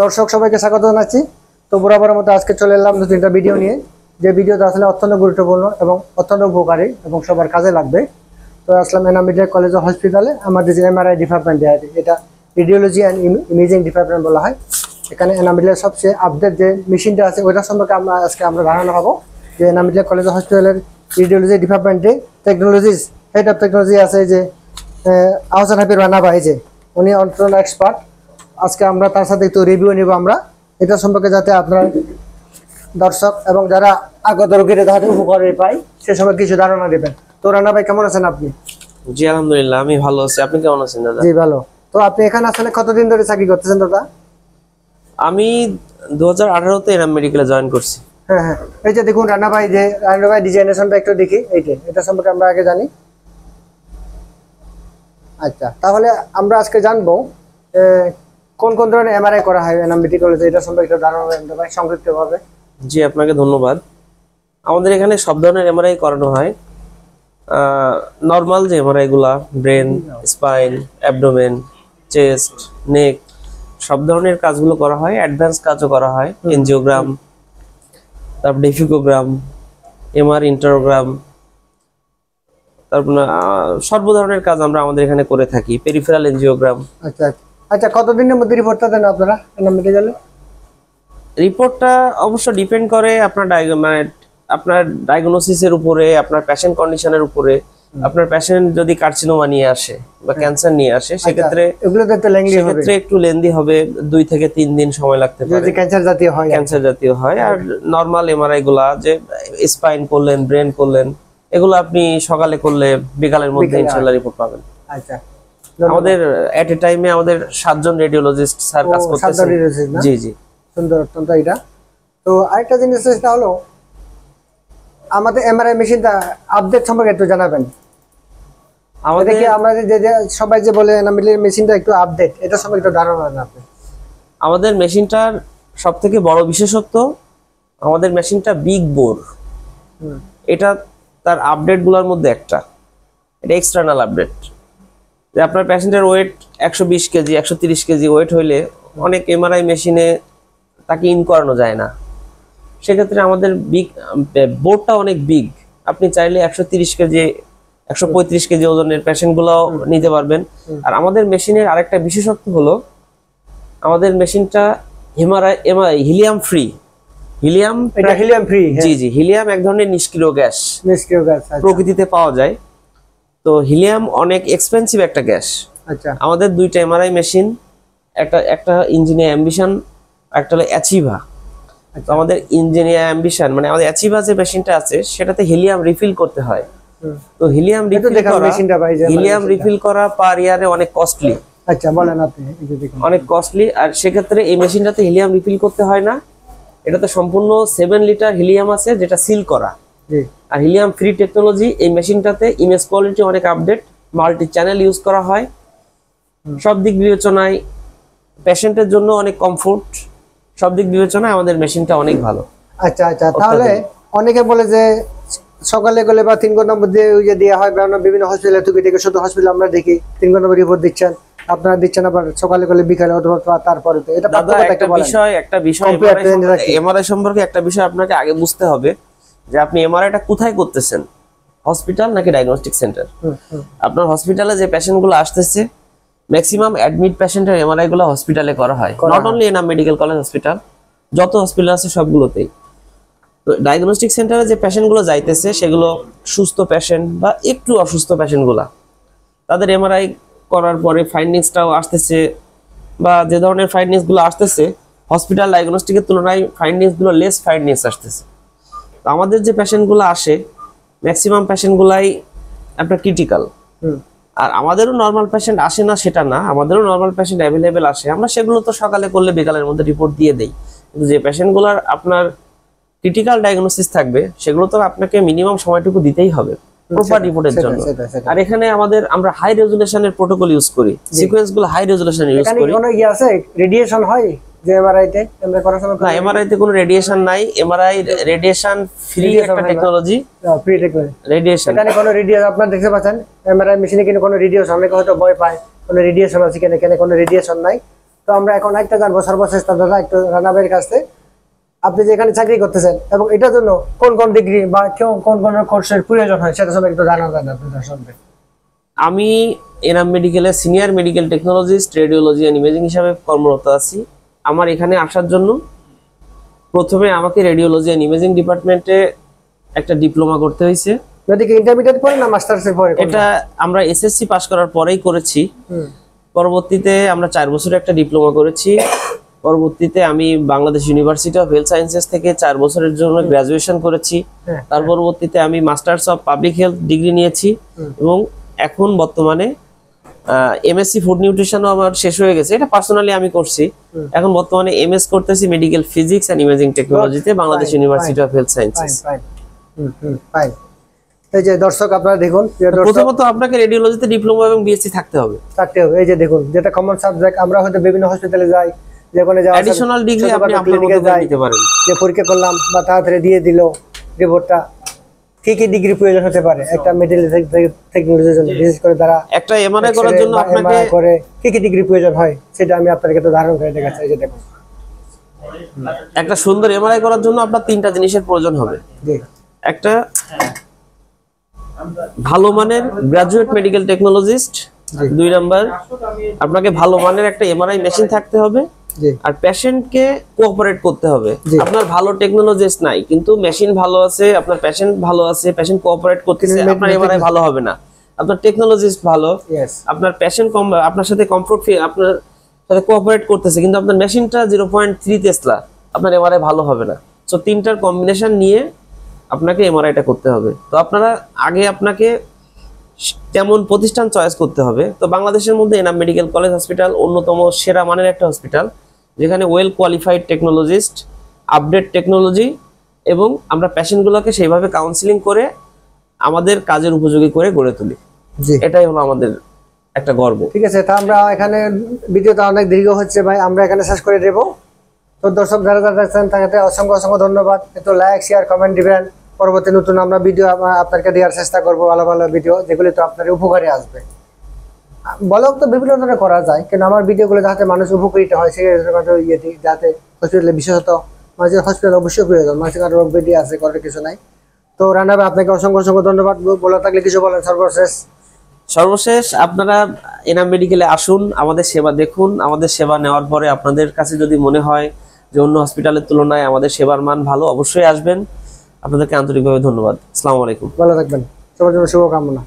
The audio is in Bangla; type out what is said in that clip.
দর্শক সবাইকে স্বাগত জানাচ্ছি। তো বরাবরের মতো আজকে চলে এলাম নতুন একটা ভিডিও নিয়ে, যে ভিডিওটা আসলে অত্যন্ত গুরুত্বপূর্ণ এবং অত্যন্ত উপকারী এবং সবার কাজে লাগবে। তো আসলাম এনাম মেডিকেল কলেজ ও হসপিটালে। আমাদের যে এমআরআই ডিপার্টমেন্ট আছে, এটা রেডিওলজি অ্যান্ড ইমেজিং ডিপার্টমেন্ট বলা হয়। এখানে এনাম মেডিকেলের সবচেয়ে আপডেট যে মেশিনটা আছে ওইটার সম্পর্কে আজকে আমরা ধারণা পাবো। যে এনাম মেডিকেল কলেজ ও হসপিটালের রেডিওলজি ডিপার্টমেন্টে টেকনোলজিস হেড অফ টেকনোলজি আছে যে আহসান হাবিব রানা ভাই, যে উনি অন্তত এক্সপার্ট। আজকে আমরা তার সাথে একটু রিভিউ নিব আমরা এটা সম্পর্কে, যাতে আপনার দর্শক এবং যারা আগত রোগীরা যাতে উপকার পায় সে সময় কিছু ধারণা দেবেন। তো রানা ভাই কেমন আছেন আপনি? জি আলহামদুলিল্লাহ, আমি ভালো আছি। আপনি কেমন আছেন দাদা? জি ভালো। তো আপনি এখানে আসলে কতদিন ধরে চাকরি করতেছেন দাদা? আমি 2018 তে এনাম মেডিকেলে জয়েন করছি। হ্যাঁ হ্যাঁ, এই যে দেখুন রানা ভাই, যে রানা ভাই ডিজাইনেশনটা একটু দেখি, এটা সম্পর্কে আমরা আগে জানি। আচ্ছা, তাহলে আমরা আজকে জানবো কোন কোন ধরনের এমআরআই করা হয় এনাম মেডিকেল কলেজে, এটা সম্পর্কে একটু ধারণা দেন ভাই সংক্ষিপ্তভাবে। জি আপনাকে ধন্যবাদ। আমাদের এখানে সব ধরনের এমআরআই করানো হয়। নরমাল যে এমআরআই গুলা, ব্রেন, স্পাইন, অ্যাবডোমেন, চেস্ট, নেক, সব ধরনের কাজগুলো করা হয়। অ্যাডভান্স কাজও করা হয়, এনজিওগ্রাম, তারপর ডেফিকোগ্রাম, এমআর ইন্টারোগ্রাম, তারপর সর্ব ধরনের কাজ আমরা আমাদের এখানে করে থাকি। Peripheral angiogram. আচ্ছা আচ্ছা, কতদিনের মধ্যে রিপোর্টটা দেন আপনারা এনাম মেডিকেলে? রিপোর্টটা অবশ্য ডিপেন্ড করে আপনার আপনার ডায়াগনোসিসের উপরে, আপনার পেশেন্ট কন্ডিশনের উপরে। আপনার পেশেন্ট যদি কার্সিনোমা নিয়ে আসে বা ক্যান্সার নিয়ে আসে, সেক্ষেত্রে একটু লেন্দি হবে, 2 থেকে 3 দিন সময় লাগতে পারে যদি ক্যান্সার জাতীয় হয়। আর নরমাল এমআরআই গুলা, যে স্পাইন করলেন, ব্রেন করলেন, এগুলো আপনি সকালে করলে বিকালের মধ্যে ইনশাআল্লাহ রিপোর্ট পাবেন। আচ্ছা, আমাদের এট এ টাইমে আমাদের 7 জন রেডিওলজিস্ট স্যার কাজ করতেছেন। জি জি, সুন্দর অত্যন্ত এটা। তো আরেকটা জিনিস সেটা হলো আমাদের এমআরআই মেশিনটা আপডেট সম্পর্কে একটু জানাবেন আমাদের। কি আমরা যে সবাই যে বলে এনাম মেশিনটা একটু আপডেট, এটা সম্পর্কে একটু ধারণা দেন আপনি। আমাদের মেশিনটার সবথেকে বড় বিশেষত্ব, আমাদের মেশিনটা বিগ বোর। এটা তার আপডেট গুলোর মধ্যে একটা, এটা এক্সটার্নাল আপডেট। যে আপনার পেশেন্টের ওয়েট 120 কেজি, 130 কেজি ওয়েট হইলে অনেক এমআরআই মেশিনে তাকে ইন করানো যায় না। সেক্ষেত্রে আমাদের বোর্ডটা অনেক বিগ। আপনি চাইলে 130 কেজি, 135 কেজি ওজনের পেশেন্টগুলো নিতে পারবেন। আর আমাদের মেশিনের আরেকটা বিশেষত্ব হলো, আমাদের মেশিনটা হিলিয়াম ফ্রি। Helium free? জি জি, হিলিয়াম এক ধরনের নিষ্ক্রিয় গ্যাস, প্রকৃতিতে পাওয়া যায়। তো হিলিয়াম অনেক এক্সপেন্সিভ একটা গ্যাস। আচ্ছা, আমাদের 2টা এমআরআই মেশিন, একটা ইঞ্জিনিয়ার অ্যাম্বিশন, একটা হলো অ্যাচিভা। তো আমাদের ইঞ্জিনিয়ার অ্যাম্বিশন মানে আমাদের অ্যাচিভা যে মেশিনটা আছে, সেটাতে হিলিয়াম রিফিল করতে হয়। তো হিলিয়াম রিফিল করা পার ইয়ারে অনেক কস্টলি। আচ্ছা বলেন আপনি। অনেক কস্টলি। আর সেক্ষেত্রে এই মেশিনটাতে হিলিয়াম রিফিল করতে হয় না। এটাতে সম্পূর্ণ 7 লিটার হিলিয়াম আছে, যেটা সিল করা। আর হিলিয়াম ফ্রি টেকনোলজি। এই মেশিনটাতে ইমেজ কোয়ালিটি অনেক আপডেট, মাল্টি চ্যানেল ইউজ করা হয়। সব দিক বিবেচনায় পেশেন্টের জন্য অনেক কমফোর্ট, সব দিক বিবেচনায় আমাদের মেশিনটা অনেক ভালো। আচ্ছা আচ্ছা, তাহলে অনেকে বলে যে সকালে গেলে বা 3 ঘন্টার মধ্যে দেওয়া হয়, বিভিন্ন হসপিটালে থেকে শুধু হসপিটাল আমরা দেখি 3 ঘন্টা রিপোর্ট দিচ্ছেন, আপনারা দিচ্ছেন আবার সকালে গেলে বিকালে অথবা তারপরে। তো এটা একটা বিষয় এমআরআই সম্পর্কে একটা বিষয় আপনাকে আগে বুঝতে হবে, যে আপনি এমআরআইটা কোথায় করতেছেন, হসপিটাল নাকি ডায়াগনস্টিক সেন্টার। আপনার হসপিটালে যে পেশেন্টগুলো আসতেছে, ম্যাক্সিমাম অ্যাডমিট পেশেন্টের এমআরআই গুলো হসপিটালে করা হয়। Not only Enam medical college hospital, যত হসপিটাল আছে সবগুলোতেই। তো ডায়াগনস্টিক সেন্টারে যে পেশেন্টগুলো যাইতেছে, সেগুলো সুস্থ পেশেন্ট বা একটু অসুস্থ পেশেন্টগুলা, তাদের এমআরআই করার পরে ফাইন্ডিংসটাও আসতেছে, বা যে ধরনের ফাইন্ডিংসগুলো আসতেছে হসপিটাল ডায়াগনস্টিকের তুলনায় ফাইন্ডিংসগুলো লেস ফাইন্ডিংস আসতেছে। তো আমাদের যে পেশেন্টগুলো আসে, ম্যাক্সিমাম পেশেন্টগুলাই আপনার ক্রিটিক্যাল। আর আমাদেরও নর্মাল পেশেন্ট আসে না সেটা না, আমাদেরও নর্মাল পেশেন্ট অ্যাভেলেবেল আসে। আমরা সেগুলো তো সকালে করলে বিকালের মধ্যে রিপোর্ট দিয়ে দেই। কিন্তু যে পেশেন্টগুলোর আপনার ক্রিটিক্যাল ডায়াগনোসিস থাকবে, সেগুলো তো আপনাকে মিনিমাম সময়টুকু দিতেই হবে প্রপার রিপোর্টের জন্য। আর এখানে আমরা হাই রেজুলেশনের প্রোটোকল ইউজ করি, সিকোয়েন্সগুলো হাই রেজুলেশন ইউজ করি। কোনো আছে রেডিয়েশন হয় যে এমআরআইতে আমরা করার সময়? না, এমআরআইতে কোনো রেডিয়েশন নাই। এমআরআই রেডিয়েশন ফ্রি একটা টেকনোলজি, ফ্রি টেকনোলজি। রেডিয়েশন, এখানে কোনো রেডিয়েশন আপনারা দেখতে পাচ্ছেন এমআরআই মেশিনে কিন্তু কোনো রেডিয়েশন, অনেকে হয়তো ভয় পায় কোনো রেডিয়েশন আছে কিনা, কোনো রেডিয়েশন নাই। তো আমরা এখন একটা জানবো সর্বশেষ দাদা একটু রানাবের কাছে, আপনি যে এখানে চাকরি করতেছেন এবং এটার জন্য কোন কোন ডিগ্রি বা কোন কোন কোর্সের প্রয়োজন হয় সেটা সম্পর্কে একটু জানা যান আপনাদের সম্পর্কে। আমি এনাম মেডিকেলের senior medical technologist radiology and imaging হিসাবে কর্মরত আছি। আমার এখানে আসার জন্য প্রথমে আমাকে রেডিওলজি এন্ড ইমেজিং ডিপার্টমেন্টে একটা ডিপ্লোমা করতে হয়েছে। যদি কি ইন্টারমিডিয়েট পরে না মাস্টার্সের পরে? এটা আমরা এসএসসি পাস করার পরেই করেছি। পরবর্তীতে আমরা 4 বছরের একটা ডিপ্লোমা করেছি। পরবর্তীতে আমি Bangladesh university of health sciences থেকে 4 বছরের জন্য গ্রাজুয়েশন করেছি। তার পরবর্তীতে আমি masters of public health degree নিয়েছি এবং এখন বর্তমানে এমএসসি ফুড নিউট্রিশনও আমার শেষ হয়ে গেছে, এটা পার্সোনালি আমি করছি। এখন বর্তমানে এমএস করতেছি মেডিকেল ফিজিক্স এন্ড ইমেজিং টেকনোলজিতে Bangladesh university of health sciences. Fine. এই যে দর্শক আপনারা দেখুন, প্রথমত আপনাকে রেডিওলজিতে ডিপ্লোমা এবং বিএসসি থাকতে হবে। এই যে দেখুন, যেটা কমন সাবজেক্ট, আমরা হয়তো বিভিন্ন হসপিটালে যাই, যেখানে যাওয়া অ্যাডিশনাল ডিগ্রি আপনি আপনার মতো করে নিতে পারেন। যে পরীক্ষা করলাম বা তাড়াতাড়ি দিয়ে দিল রিপোর্টটা, কি কি ডিগ্রি প্রয়োজন হতে পারে একটা মেডিকেল টেকনোলজির জন্য, বিশেষ করে তারা একটা এমআরআই করার জন্য আপনাকে করে কি কি ডিগ্রি প্রয়োজন হয় সেটা আমি আপনাকে একটু ধারণা করে দেখাচ্ছি। এই যে দেখুন, একটা সুন্দর এমআরআই করার জন্য আপনার 3টা জিনিসের প্রয়োজন হবে। জি। একটা ভালো মানের গ্রাজুয়েট মেডিকেল টেকনোলজিস্ট, 2 নাম্বার আপনাকে ভালো মানের একটা এমআরআই মেশিন থাকতে হবে, আর পেশেন্টকে কোঅপারেট করতে হবে। আপনার ভালো টেকনোলজিস্ট নাই কিন্তু মেশিন ভালো আছে, আপনার পেশেন্ট ভালো আছে, পেশেন্ট কোঅপারেট করতেছে, আপনার এমআরআই ভালো হবে না। আপনার টেকনোলজিস্ট ভালো, আপনার পেশেন্ট আপনার সাথে কমফোর্ট ফিল, আপনার সাথে কোঅপারেট করতেছে কিন্তু আপনার মেশিনটা 0.3 টেসলা, আপনার এমআরআই ভালো হবে না। সো 3টার কম্বিনেশন নিয়ে আপনাকে এমআরআইটা করতে হবে। তো আপনারা আগে আপনাকে তেমন প্রতিষ্ঠান চয়েস করতে হবে। তো বাংলাদেশের মধ্যে এনাম মেডিকেল কলেজ হসপিটাল অন্যতম সেরা মানের একটা হসপিটাল, যেখানে well qualified technologist, update technology এবং আমরা পেশেন্টগুলোকে সেইভাবে কাউন্সিলিং করে আমাদের কাজের উপযোগী করে গড়ে তুলি। এটাই হলো আমাদের একটা গর্ব। ঠিক আছে, তা আমরা এখানে ভিডিওটা অনেক দীর্ঘ হচ্ছে ভাই, আমরা এখানে শেষ করে দেব। তো দর্শক যারা যারা দেখছেন তাকে অসংখ্য অসংখ্য ধন্যবাদ। একটু লাইক শেয়ার কমেন্ট দিবেন। পরবর্তী নতুন আমরা ভিডিও আপনাকে দেওয়ার চেষ্টা করবো, ভালো ভালো ভিডিও যেগুলি তো আপনার উপকারে আসবে। ব্লগ তো বিভিন্ন ধরনের করা যায়, কিন্তু আমার ভিডিওগুলো যাতে মানুষ উপকৃত হয় সেই ইয়ে দিই, যাতে হসপিটালে বিশেষত মাঝে হসপিটাল অবশ্যই প্রয়োজন, মাঝে কারো রোগ ব্যাধি আছে, করার কিছু নাই। তো রানা ভাই আপনাকে অসংখ্য অসংখ্য ধন্যবাদ। বলা থাকলে কিছু বলেন সর্বশেষ। আপনারা এনাম মেডিকেলে আসুন, আমাদের সেবা দেখুন। আমাদের সেবা নেওয়ার পরে আপনাদের কাছে যদি মনে হয় যে অন্য হসপিটালের তুলনায় আমাদের সেবার মান ভালো, অবশ্যই আসবেন। আপনাদেরকে আন্তরিকভাবে ধন্যবাদ। আসসালামু আলাইকুম। ভালো থাকবেন, সবার জন্য শুভকামনা।